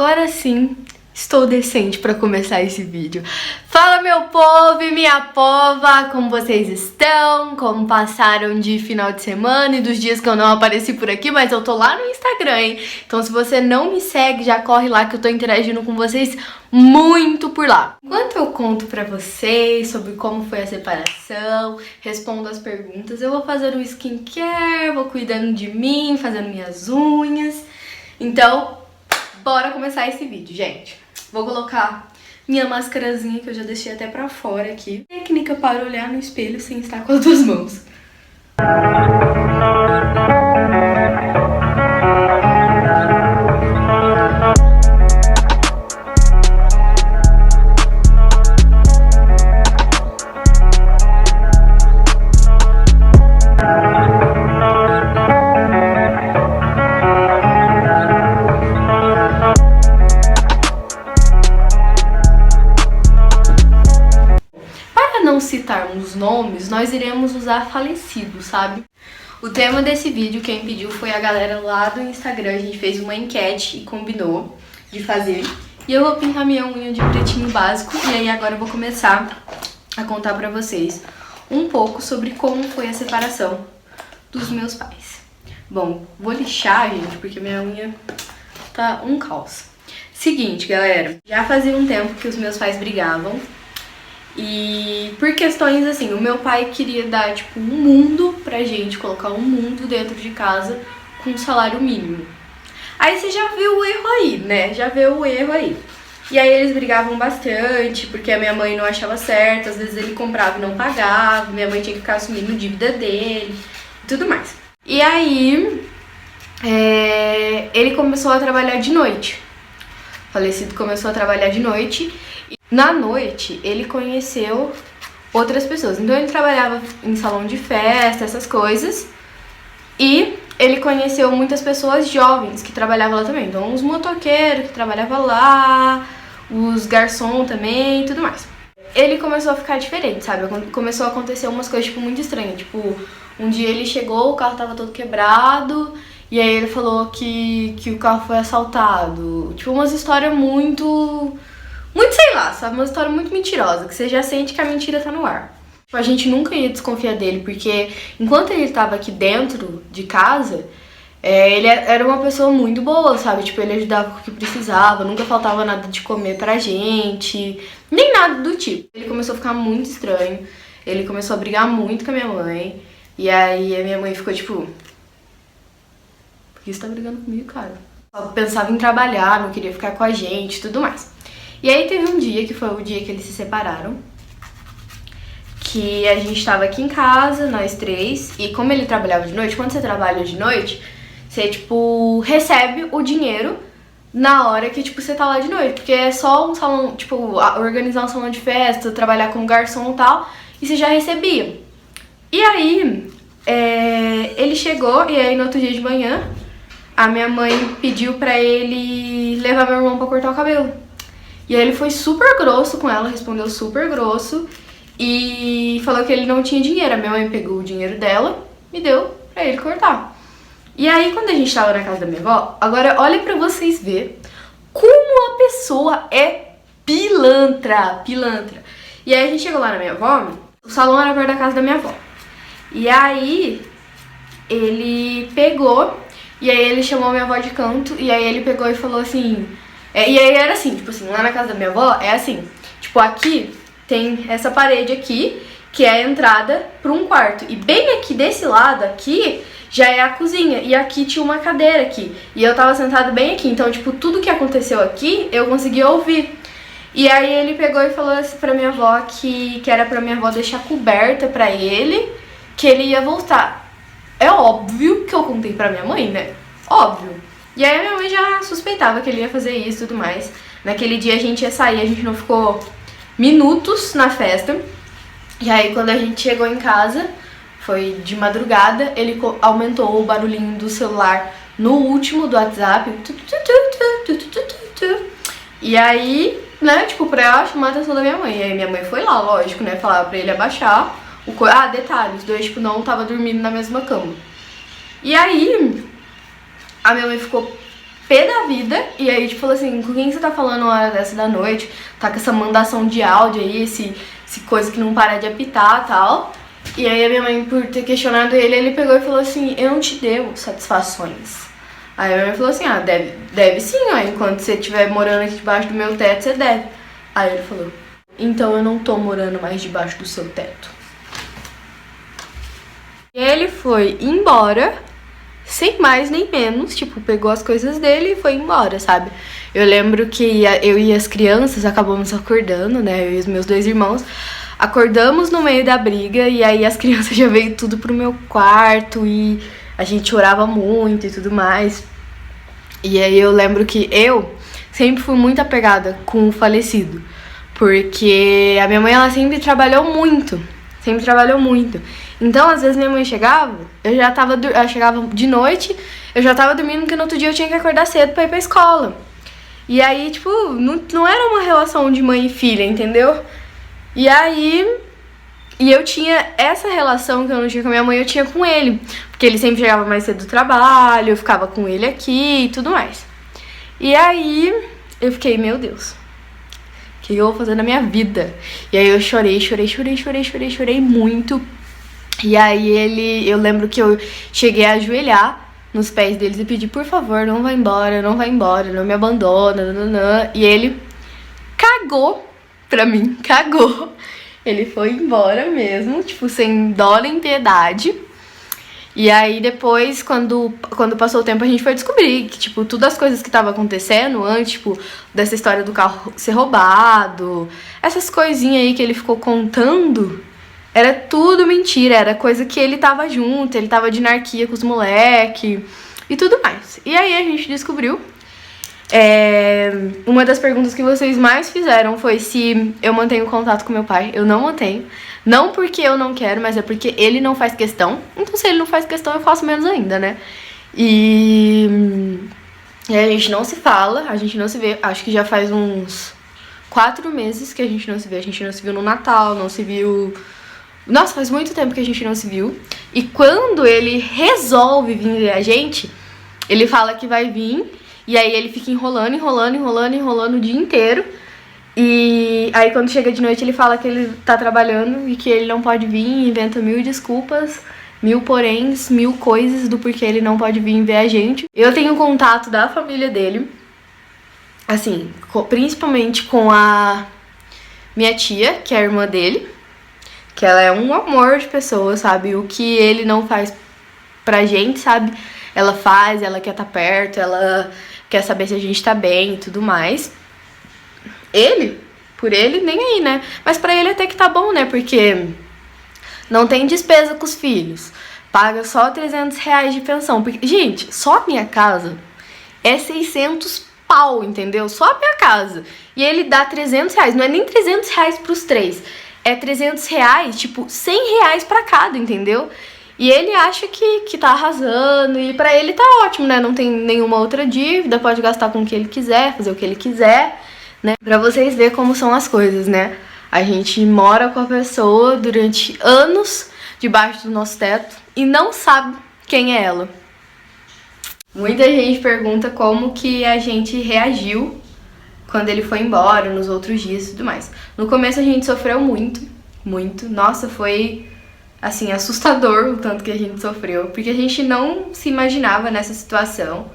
agora sim estou decente pra começar esse vídeo. Fala meu povo e minha pova, como vocês estão? Como passaram de final de semana e dos dias que eu não apareci por aqui, mas eu tô lá no Instagram, hein? Então se você não me segue, já corre lá que eu tô interagindo com vocês muito por lá. Enquanto eu conto pra vocês sobre como foi a separação, respondo as perguntas, eu vou fazer um skincare, vou cuidando de mim, fazendo minhas unhas. Então, bora começar esse vídeo, gente. Vou colocar minha máscarazinha que eu já deixei até pra fora aqui. Técnica para olhar no espelho sem estar com as duas mãos. Citarmos nomes, nós iremos usar falecidos, sabe? O tema desse vídeo, quem pediu foi a galera lá do Instagram. A gente fez uma enquete e combinou de fazer. E eu vou pintar minha unha de pretinho básico. E aí agora eu vou começar a contar pra vocês um pouco sobre como foi a separação dos meus pais. Bom, vou lixar, gente, porque minha unha tá um caos. Seguinte, galera, já fazia um tempo que os meus pais brigavam. E por questões assim, o meu pai queria dar tipo um mundo pra gente, colocar um mundo dentro de casa com um salário mínimo. Aí você já viu o erro aí, né? Já viu o erro aí. E aí eles brigavam bastante, porque a minha mãe não achava certo, às vezes ele comprava e não pagava, minha mãe tinha que ficar assumindo dívida dele e tudo mais. E aí ele começou a trabalhar de noite. O falecido começou a trabalhar de noite. Na noite, ele conheceu outras pessoas. Então, ele trabalhava em salão de festa, essas coisas. E ele conheceu muitas pessoas jovens que trabalhavam lá também. Então, os motoqueiros que trabalhavam lá, os garçons também e tudo mais. Ele começou a ficar diferente, sabe? Começou a acontecer umas coisas, tipo, muito estranhas. Tipo, um dia ele chegou, o carro tava todo quebrado. E aí, ele falou que o carro foi assaltado. Tipo, umas histórias muito, sei lá, sabe? Uma história muito mentirosa, que você já sente que a mentira tá no ar. Tipo, a gente nunca ia desconfiar dele, porque enquanto ele tava aqui dentro de casa, ele era uma pessoa muito boa, sabe? Tipo, ele ajudava com o que precisava, nunca faltava nada de comer pra gente, nem nada do tipo. Ele começou a ficar muito estranho, ele começou a brigar muito com a minha mãe, e aí a minha mãe ficou tipo... Por que você tá brigando comigo, cara? Só pensava em trabalhar, não queria ficar com a gente e tudo mais. E aí teve um dia, que foi o dia que eles se separaram, que a gente tava aqui em casa, nós três, e como ele trabalhava de noite, quando você trabalha de noite, você, tipo, recebe o dinheiro na hora que, tipo, você tá lá de noite, porque é só um salão, tipo, organizar um salão de festa, trabalhar como garçom e tal, e você já recebia. E aí, ele chegou, e aí no outro dia de manhã, a minha mãe pediu pra ele levar meu irmão pra cortar o cabelo. E aí ele foi super grosso com ela, respondeu super grosso e falou que ele não tinha dinheiro. A minha mãe pegou o dinheiro dela e deu pra ele cortar. E aí quando a gente tava na casa da minha avó, agora olha pra vocês verem como a pessoa é pilantra. E aí a gente chegou lá na minha avó, o salão era perto da casa da minha avó. E aí ele pegou, e aí ele chamou minha avó de canto, e aí ele pegou e falou assim... e aí era assim, tipo assim, lá na casa da minha avó é assim, tipo, aqui tem essa parede aqui, que é a entrada para um quarto. E bem aqui desse lado aqui já é a cozinha. E aqui tinha uma cadeira aqui. E eu tava sentada bem aqui. Então, tipo, tudo que aconteceu aqui eu conseguia ouvir. E aí ele pegou e falou assim pra minha avó que era pra minha avó deixar coberta pra ele, que ele ia voltar. É óbvio que eu contei pra minha mãe, né? Óbvio. E aí a minha mãe já suspeitava que ele ia fazer isso e tudo mais. Naquele dia a gente ia sair, a gente não ficou minutos na festa. E aí quando a gente chegou em casa, foi de madrugada, ele aumentou o barulhinho do celular no último do WhatsApp. E aí, né, tipo, pra chamar a atenção da minha mãe. E aí minha mãe foi lá, lógico, né, falar pra ele abaixar. Detalhe, os dois, tipo, não tava dormindo na mesma cama. E aí... a minha mãe ficou pé da vida. E aí, tipo, falou assim, com quem você tá falando uma hora dessa da noite? Tá com essa mandação de áudio aí, esse coisa que não para de apitar e tal. E aí a minha mãe, por ter questionado ele pegou e falou assim, eu não te devo satisfações. Aí a minha mãe falou assim, deve sim, ó, enquanto você estiver morando aqui debaixo do meu teto, você deve. Aí ele falou, então eu não tô morando mais debaixo do seu teto. E ele foi embora, sem mais nem menos, tipo, pegou as coisas dele e foi embora, sabe? Eu lembro que eu e as crianças acabamos acordando, né, eu e os meus 2 irmãos, acordamos no meio da briga e aí as crianças já veio tudo pro meu quarto e a gente orava muito e tudo mais. E aí eu lembro que eu sempre fui muito apegada com o falecido, porque a minha mãe, ela sempre trabalhou muito. Então, às vezes minha mãe chegava, ela chegava de noite, eu já tava dormindo, porque no outro dia eu tinha que acordar cedo pra ir pra escola. E aí, tipo, não era uma relação de mãe e filha, entendeu? E aí, eu tinha essa relação que eu não tinha com a minha mãe, eu tinha com ele. Porque ele sempre chegava mais cedo do trabalho, eu ficava com ele aqui e tudo mais. E aí, eu fiquei, meu Deus, o que eu vou fazer na minha vida? E aí eu chorei muito. E aí eu lembro que eu cheguei a ajoelhar nos pés deles e pedi, por favor, não vai embora, não me abandona, nananã. E ele cagou pra mim, cagou. Ele foi embora mesmo, tipo, sem dó nem piedade. E aí depois, quando passou o tempo, a gente foi descobrir que, tipo, todas as coisas que estavam acontecendo antes, tipo, dessa história do carro ser roubado, essas coisinhas aí que ele ficou contando, era tudo mentira, era coisa que ele tava junto, ele tava de narquia com os moleque e tudo mais. E aí a gente descobriu. Uma das perguntas que vocês mais fizeram foi se eu mantenho contato com meu pai. Eu não mantenho. Não porque eu não quero, mas é porque ele não faz questão. Então, se ele não faz questão, eu faço menos ainda, né? E a gente não se fala, a gente não se vê. Acho que já faz uns 4 meses que a gente não se vê. A gente não se viu no Natal, não se viu... Nossa, faz muito tempo que a gente não se viu. E quando ele resolve vir ver a gente, ele fala que vai vir. E aí ele fica enrolando o dia inteiro. E aí quando chega de noite ele fala que ele tá trabalhando e que ele não pode vir, inventa 1000 desculpas, 1000 poréns, 1000 coisas do porquê ele não pode vir ver a gente. Eu tenho contato da família dele, assim, principalmente com a minha tia, que é a irmã dele, que ela é um amor de pessoa, sabe? O que ele não faz pra gente, sabe? Ela faz, ela quer estar perto, ela quer saber se a gente tá bem e tudo mais. Por ele, nem aí, né? Mas pra ele até que tá bom, né? Porque não tem despesa com os filhos. Paga só 300 reais de pensão. Porque, gente, só a minha casa é 600 pau, entendeu? Só a minha casa. E ele dá 300 reais. Não é nem 300 reais pros 3. É 300 reais, tipo, 100 reais pra cada, entendeu? E ele acha que tá arrasando, e pra ele tá ótimo, né? Não tem nenhuma outra dívida, pode gastar com o que ele quiser, fazer o que ele quiser, né? Pra vocês verem como são as coisas, né? A gente mora com a pessoa durante anos debaixo do nosso teto e não sabe quem é ela. Muita gente pergunta como que a gente reagiu quando ele foi embora, nos outros dias e tudo mais. No começo a gente sofreu muito. Nossa, foi... assim, assustador o tanto que a gente sofreu, porque a gente não se imaginava nessa situação.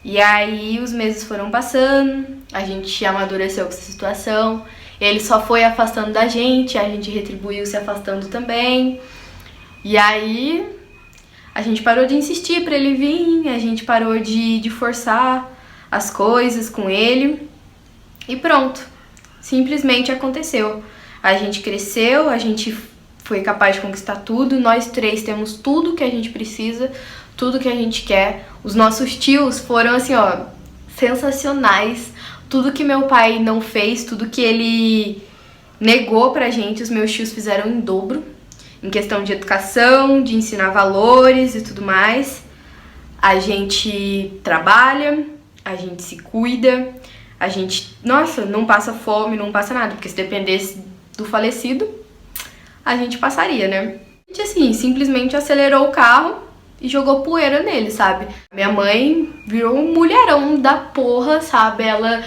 E aí os meses foram passando, a gente amadureceu com essa situação, ele só foi afastando da gente, a gente retribuiu se afastando também. E aí a gente parou de insistir pra ele vir, a gente parou de forçar as coisas com ele e pronto, simplesmente aconteceu. A gente cresceu, a gente foi capaz de conquistar tudo, nós 3 temos tudo que a gente precisa, tudo que a gente quer. Os nossos tios foram assim, ó, sensacionais. Tudo que meu pai não fez, tudo que ele negou pra gente, os meus tios fizeram em dobro. Em questão de educação, de ensinar valores e tudo mais. A gente trabalha, a gente se cuida, a gente, nossa, não passa fome, não passa nada, porque se dependesse do falecido, a gente passaria, né? A gente, assim, simplesmente acelerou o carro e jogou poeira nele, sabe? Minha mãe virou um mulherão da porra, sabe? Ela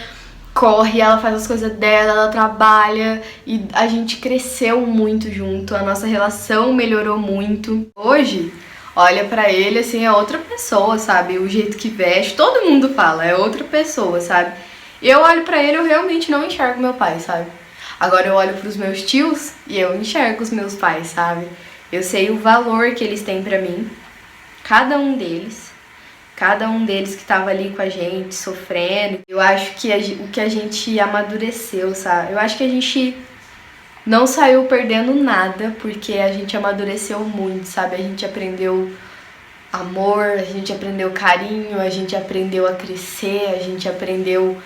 corre, ela faz as coisas dela, ela trabalha e a gente cresceu muito junto, a nossa relação melhorou muito. Hoje, olha pra ele assim, é outra pessoa, sabe? O jeito que veste, todo mundo fala, é outra pessoa, sabe? Eu olho pra ele, eu realmente não enxergo meu pai, sabe? Agora eu olho pros meus tios e eu enxergo os meus pais, sabe? Eu sei o valor que eles têm pra mim, cada um deles que tava ali com a gente, sofrendo. Eu acho que o que a gente amadureceu, sabe? Eu acho que a gente não saiu perdendo nada, porque a gente amadureceu muito, sabe? A gente aprendeu amor, a gente aprendeu carinho, a gente aprendeu a crescer, a gente aprendeu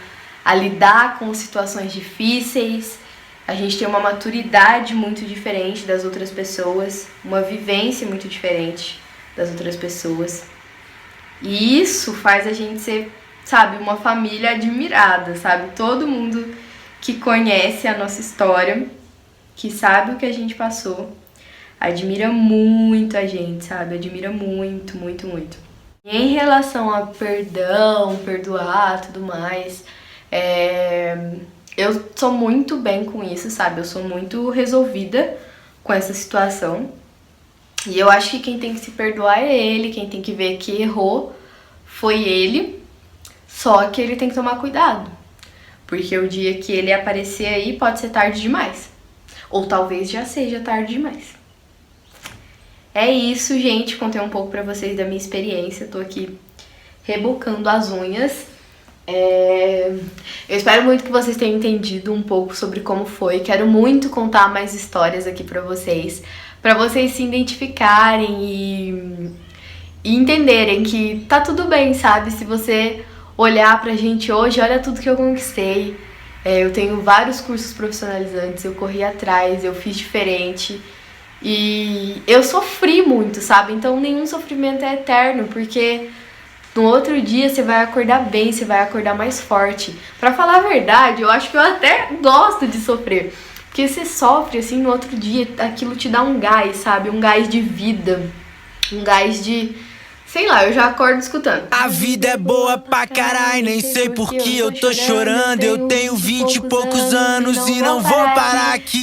a lidar com situações difíceis. A gente tem uma maturidade muito diferente das outras pessoas, uma vivência muito diferente das outras pessoas. E isso faz a gente ser, sabe, uma família admirada, sabe? Todo mundo que conhece a nossa história, que sabe o que a gente passou, admira muito a gente, sabe? Admira muito, muito, muito. E em relação a perdão, perdoar, tudo mais, eu sou muito bem com isso, sabe? Eu sou muito resolvida com essa situação. E eu acho que quem tem que se perdoar é ele, quem tem que ver que errou foi ele. Só que ele tem que tomar cuidado, porque o dia que ele aparecer aí pode ser tarde demais. Ou talvez já seja tarde demais. É isso, gente. Contei um pouco pra vocês da minha experiência. Tô aqui rebocando as unhas. Eu espero muito que vocês tenham entendido um pouco sobre como foi. Quero muito contar mais histórias aqui pra vocês se identificarem e entenderem que tá tudo bem, sabe? Se você olhar pra gente hoje, olha tudo que eu conquistei. Eu tenho vários cursos profissionalizantes, eu corri atrás, eu fiz diferente e eu sofri muito, sabe? Então nenhum sofrimento é eterno, porque no outro dia você vai acordar bem, você vai acordar mais forte. Pra falar a verdade, eu acho que eu até gosto de sofrer, porque você sofre assim, no outro dia aquilo te dá um gás, sabe? Um gás de vida, um gás de... sei lá, eu já acordo escutando. A vida é boa pra caralho, nem sei por que eu tô chorando. Eu tenho 20 e poucos anos e não vou parar aqui.